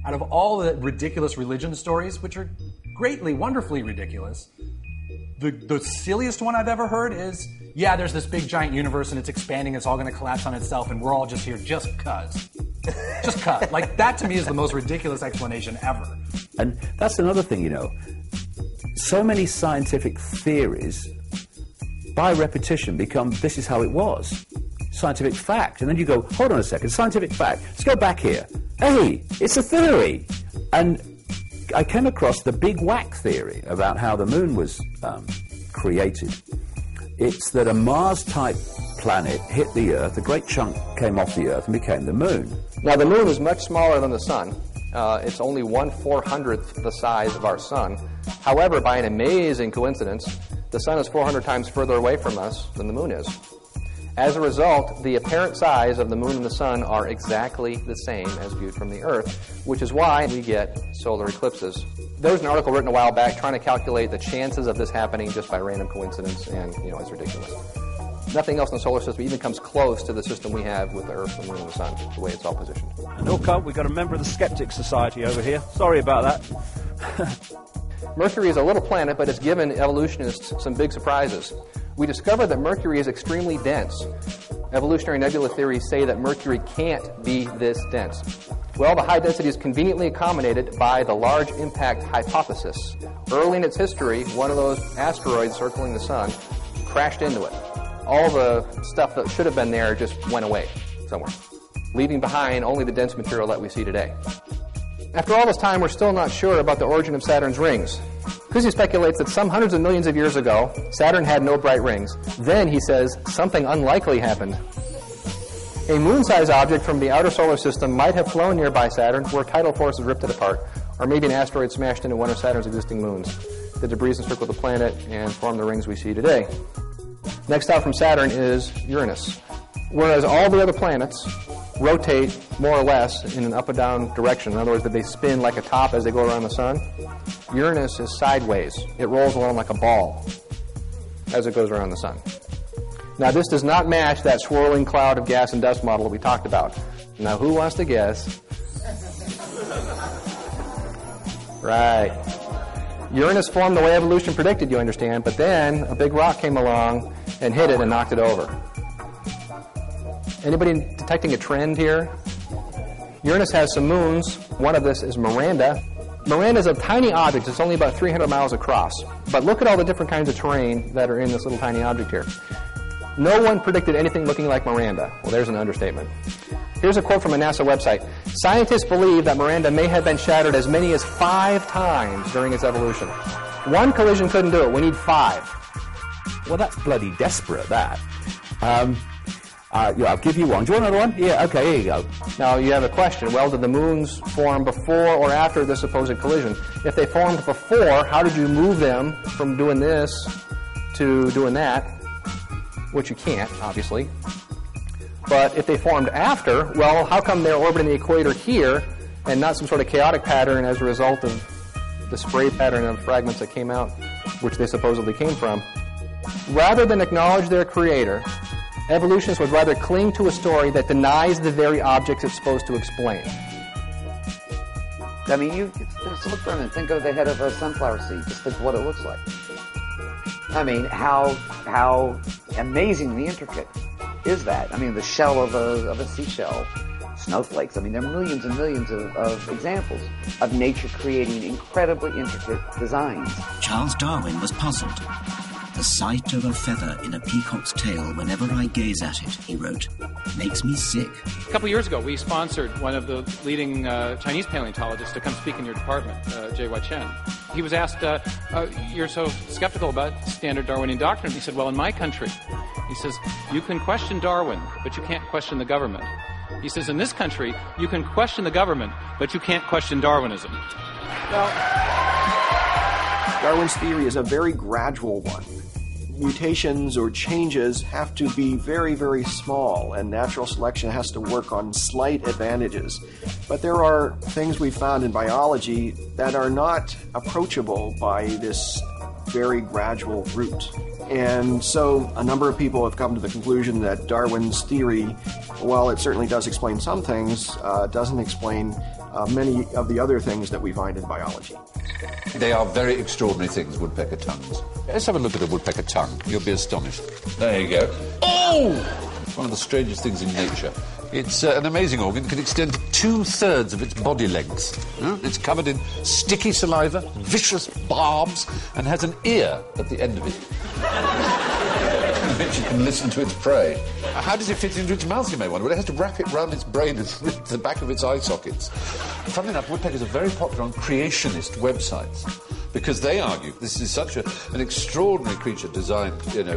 out of all the ridiculous religion stories, which are greatly, wonderfully ridiculous, the silliest one I've ever heard is, yeah, there's this big giant universe and it's expanding, it's all going to collapse on itself, and we're all just here just cuz. Just cuz. Like, that to me is the most ridiculous explanation ever. And that's another thing, you know. So many scientific theories, by repetition, become, this is how it was. Scientific fact. And then you go, hold on a second, scientific fact. Let's go back here. Hey, it's a theory. And I came across the big whack theory about how the moon was created. It's that a Mars-type planet hit the Earth, a great chunk came off the Earth and became the moon. Now, the moon is much smaller than the sun. It's only 1/400th the size of our sun. However, by an amazing coincidence, the sun is 400 times further away from us than the moon is. As a result, the apparent size of the moon and the sun are exactly the same as viewed from the Earth, which is why we get solar eclipses. There was an article written a while back trying to calculate the chances of this happening just by random coincidence, and, you know, it's ridiculous. Nothing else in the solar system even comes close to the system we have with the Earth, the Moon, and the Sun, the way it's all positioned. Look up, we've got a member of the Skeptic Society over here. Sorry about that. Mercury is a little planet, but it's given evolutionists some big surprises. We discovered that Mercury is extremely dense. Evolutionary nebula theories say that Mercury can't be this dense. Well, the high density is conveniently accommodated by the large impact hypothesis. Early in its history, one of those asteroids circling the Sun crashed into it. All the stuff that should have been there just went away somewhere, leaving behind only the dense material that we see today. After all this time, we're still not sure about the origin of Saturn's rings. Kuzi speculates that some hundreds of millions of years ago, Saturn had no bright rings. Then, he says, something unlikely happened. A moon-sized object from the outer solar system might have flown nearby Saturn, where tidal forces ripped it apart, or maybe an asteroid smashed into one of Saturn's existing moons. The debris encircled the planet and formed the rings we see today. Next out from Saturn is Uranus. Whereas all the other planets rotate more or less in an up and down direction, in other words, that they spin like a top as they go around the sun, Uranus is sideways. It rolls along like a ball as it goes around the sun. Now, this does not match that swirling cloud of gas and dust model that we talked about. Now, who wants to guess? Right. Uranus formed the way evolution predicted, you understand, but then a big rock came along and hit it and knocked it over. Anybody detecting a trend here? Uranus has some moons. One of this is Miranda. Miranda is a tiny object. It's only about 300 miles across. But look at all the different kinds of terrain that are in this little tiny object here. No one predicted anything looking like Miranda. Well, there's an understatement. Here's a quote from a NASA website. Scientists believe that Miranda may have been shattered as many as 5 times during its evolution. One collision couldn't do it. We need 5. Well, that's bloody desperate, that. Yeah, I'll give you one. Do you want another one? Yeah, okay, here you go. Now, you have a question. Well, did the moons form before or after this supposed collision? If they formed before, how did you move them from doing this to doing that? Which you can't, obviously. But if they formed after, well, how come they're orbiting the equator here and not some sort of chaotic pattern as a result of the spray pattern of fragments that came out, which they supposedly came from? Rather than acknowledge their creator, evolutionists would rather cling to a story that denies the very objects it's supposed to explain. I mean, you just look for them and think of the head of a sunflower seed. Just think of what it looks like. I mean, how amazingly intricate is that? I mean, the shell of a seashell, snowflakes. I mean, there are millions and millions of examples of nature creating incredibly intricate designs. Charles Darwin was puzzled. The sight of a feather in a peacock's tail whenever I gaze at it, he wrote, makes me sick. A couple years ago, we sponsored one of the leading Chinese paleontologists to come speak in your department, J.Y. Chen. He was asked, you're so skeptical about standard Darwinian doctrine. He said, well, in my country, he says, you can question Darwin, but you can't question the government. He says, in this country, you can question the government, but you can't question Darwinism. Now, Darwin's theory is a very gradual one. Mutations or changes have to be very, very small, and natural selection has to work on slight advantages. But there are things we found in biology that are not approachable by this very gradual route. And so a number of people have come to the conclusion that Darwin's theory, while it certainly does explain some things, doesn't explain many of the other things that we find in biology. They are very extraordinary things, woodpecker tongues. Let's have a look at a woodpecker tongue. You'll be astonished. There you go. Oh! It's one of the strangest things in nature. It's an amazing organ. It can extend to 2/3 of its body length. It's covered in sticky saliva, vicious barbs, and has an ear at the end of it. Which it can listen to its prey. How does it fit into its mouth, you may wonder? Well, it has to wrap it round its brain and the back of its eye sockets. Funnily enough, woodpeckers are very popular on creationist websites because they argue this is such an extraordinary creature designed,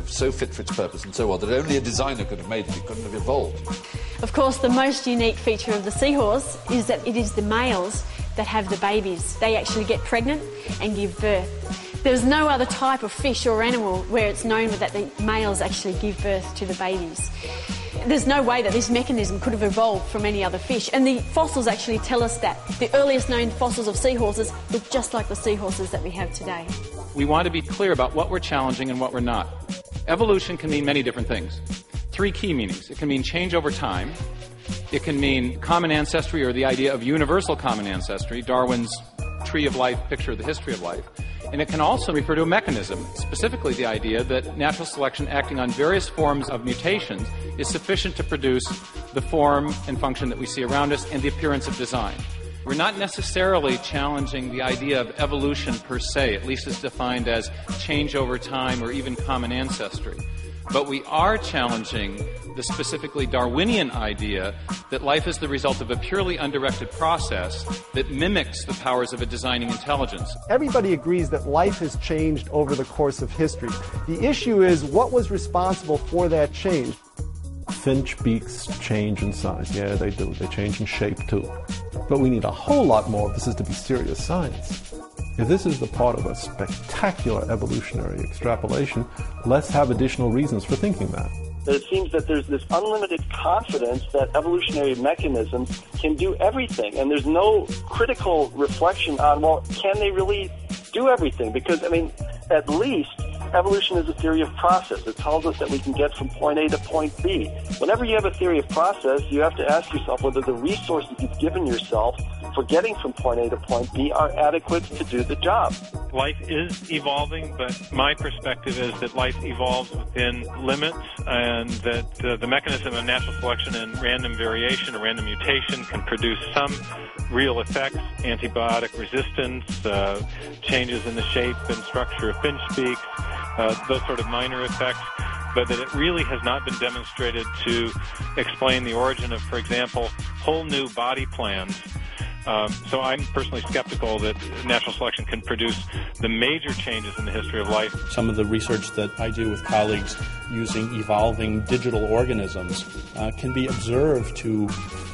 so fit for its purpose and so on, that only a designer could have made it. It couldn't have evolved. Of course, the most unique feature of the seahorse is that it is the males that have the babies. They actually get pregnant and give birth. There's no other type of fish or animal where it's known that the males actually give birth to the babies. There's no way that this mechanism could have evolved from any other fish. And the fossils actually tell us that the earliest known fossils of seahorses look just like the seahorses that we have today. We want to be clear about what we're challenging and what we're not. Evolution can mean many different things. 3 key meanings. It can mean change over time. It can mean common ancestry, or the idea of universal common ancestry, Darwin's tree of life picture of the history of life. And it can also refer to a mechanism, specifically the idea that natural selection acting on various forms of mutations is sufficient to produce the form and function that we see around us and the appearance of design. We're not necessarily challenging the idea of evolution per se, at least as defined as change over time or even common ancestry. But we are challenging the specifically Darwinian idea that life is the result of a purely undirected process that mimics the powers of a designing intelligence. Everybody agrees that life has changed over the course of history. The issue is what was responsible for that change. Finch beaks change in size. Yeah, they do. They change in shape too. But we need a whole lot more if this is to be serious science. If this is the part of a spectacular evolutionary extrapolation, let's have additional reasons for thinking that. It seems that there's this unlimited confidence that evolutionary mechanisms can do everything, and there's no critical reflection on, well, can they really do everything? Because, at least evolution is a theory of process. It tells us that we can get from point A to point B. Whenever you have a theory of process, you have to ask yourself whether the resources you've given yourself for getting from point A to point B are adequate to do the job. Life is evolving, but my perspective is that life evolves within limits, and that the mechanism of natural selection and random variation or random mutation can produce some real effects, antibiotic resistance, changes in the shape and structure of finch beaks, those sort of minor effects, but that it really has not been demonstrated to explain the origin of, for example, whole new body plans. So I'm personally skeptical that natural selection can produce the major changes in the history of life. Some of the research that I do with colleagues using evolving digital organisms can be observed to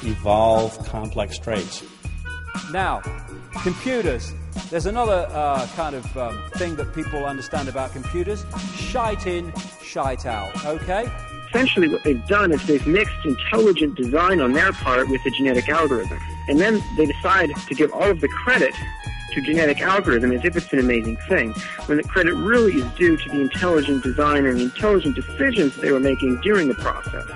evolve complex traits. Now, computers. There's another thing that people understand about computers. Shite in, shite out, okay? Essentially what they've done is they've mixed intelligent design on their part with a genetic algorithm. And then they decide to give all of the credit to genetic algorithm as if it's an amazing thing, when the credit really is due to the intelligent design and the intelligent decisions they were making during the process.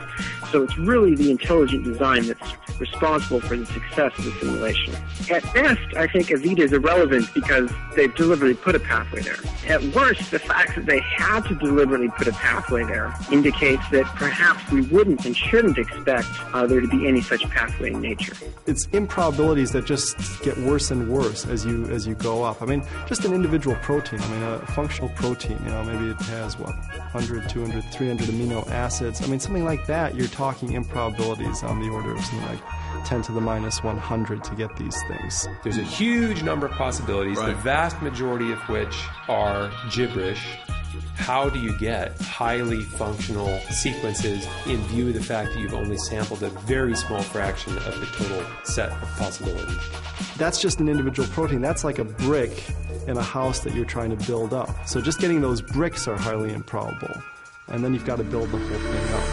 So it's really the intelligent design that's responsible for the success of the simulation. At best, I think Avita is irrelevant because they've deliberately put a pathway there. At worst, the fact that they had to deliberately put a pathway there indicates that perhaps we wouldn't and shouldn't expect there to be any such pathway in nature. It's improbabilities that just get worse and worse as you go up. Just an individual protein, a functional protein, maybe it has, 100, 200, 300 amino acids. Something like that, you're talking improbabilities on the order of something like 10 to the minus 100 to get these things. There's a huge number of possibilities, right, the vast majority of which are gibberish. How do you get highly functional sequences in view of the fact that you've only sampled a very small fraction of the total set of possibilities? That's just an individual protein. That's like a brick in a house that you're trying to build up. So just getting those bricks are highly improbable. And then you've got to build the whole thing up.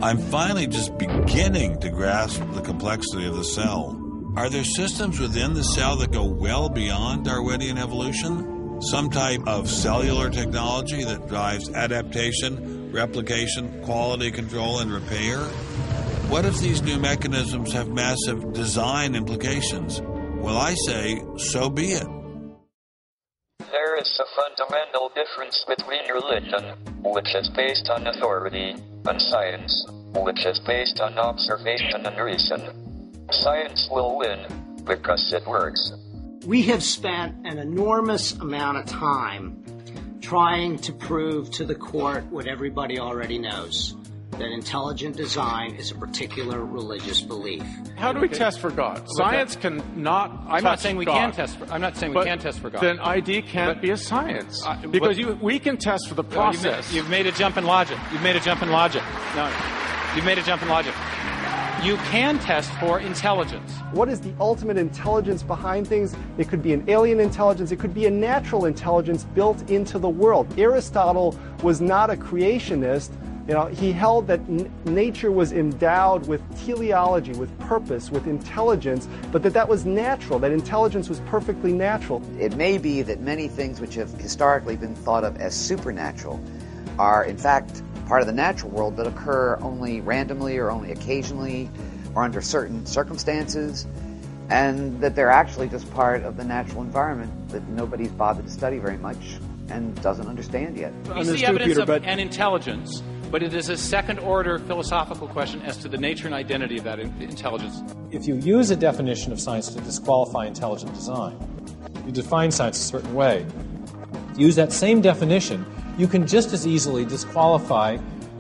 I'm finally just beginning to grasp the complexity of the cell. Are there systems within the cell that go well beyond Darwinian evolution? Some type of cellular technology that drives adaptation, replication, quality control, and repair? What if these new mechanisms have massive design implications? Well, I say, so be it. There is a fundamental difference between religion, which is based on authority, and science, which is based on observation and reason. Science will win because it works. We have spent an enormous amount of time trying to prove to the court what everybody already knows, that intelligent design is a particular religious belief. How do we test for God? Science cannot. I'm not saying we God. can test. I'm not saying we can test for God. Then ID can't be a science because we can test for the process. You've made a jump in logic. No, you've made a jump in logic. You can test for intelligence. What is the ultimate intelligence behind things? It could be an alien intelligence. It could be a natural intelligence built into the world. Aristotle was not a creationist. He held that nature was endowed with teleology, with purpose, with intelligence, but that was natural, that intelligence was perfectly natural. It may be that many things which have historically been thought of as supernatural are, in fact, part of the natural world that occur only randomly or only occasionally or under certain circumstances, and that they're actually just part of the natural environment that nobody's bothered to study very much and doesn't understand yet. We see evidence of an intelligence, but it is a second-order philosophical question as to the nature and identity of that intelligence. If you use a definition of science to disqualify intelligent design, you define science a certain way. Use that same definition, you can just as easily disqualify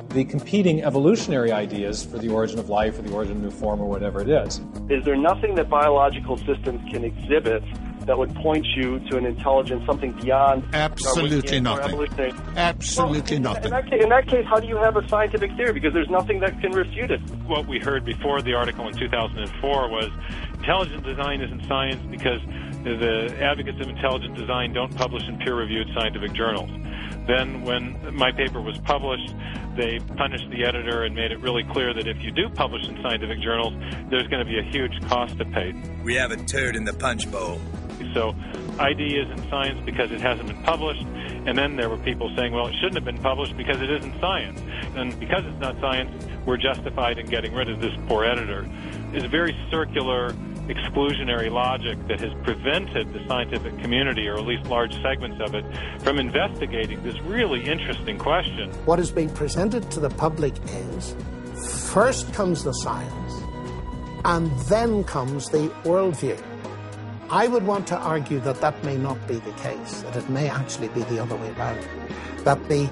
the competing evolutionary ideas for the origin of life or the origin of new form or whatever it is. Is there nothing that biological systems can exhibit that would point you to an intelligence, something beyond absolutely nothing? Absolutely nothing. In that case, how do you have a scientific theory? Because there's nothing that can refute it. What we heard before the article in 2004 was intelligent design isn't science because the advocates of intelligent design don't publish in peer-reviewed scientific journals. Then when my paper was published, they punished the editor and made it really clear that if you do publish in scientific journals, there's going to be a huge cost to pay. We have a turd in the punch bowl. So ID isn't science because it hasn't been published, and then there were people saying, well, it shouldn't have been published because it isn't science. And because it's not science, we're justified in getting rid of this poor editor. It's a very circular, exclusionary logic that has prevented the scientific community, or at least large segments of it, from investigating this really interesting question. What is being presented to the public is, first comes the science, and then comes the worldview. I would want to argue that that may not be the case, that it may actually be the other way around, that the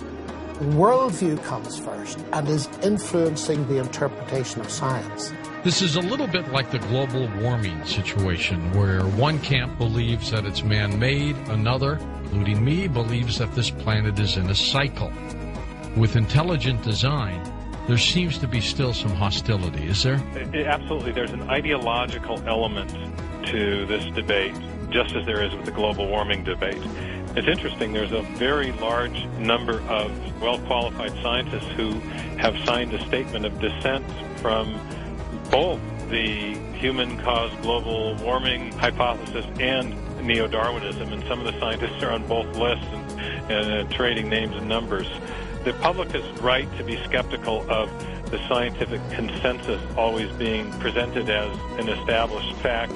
worldview comes first and is influencing the interpretation of science. This is a little bit like the global warming situation, where one camp believes that it's man-made, another, including me, believes that this planet is in a cycle. With intelligent design, there seems to be still some hostility, is there? Absolutely. There's an ideological element to this debate, just as there is with the global warming debate. It's interesting, there's a very large number of well-qualified scientists who have signed a statement of dissent from both the human-caused global warming hypothesis and neo-Darwinism, and some of the scientists are on both lists and trading names and numbers. The public is right to be skeptical of the scientific consensus always being presented as an established fact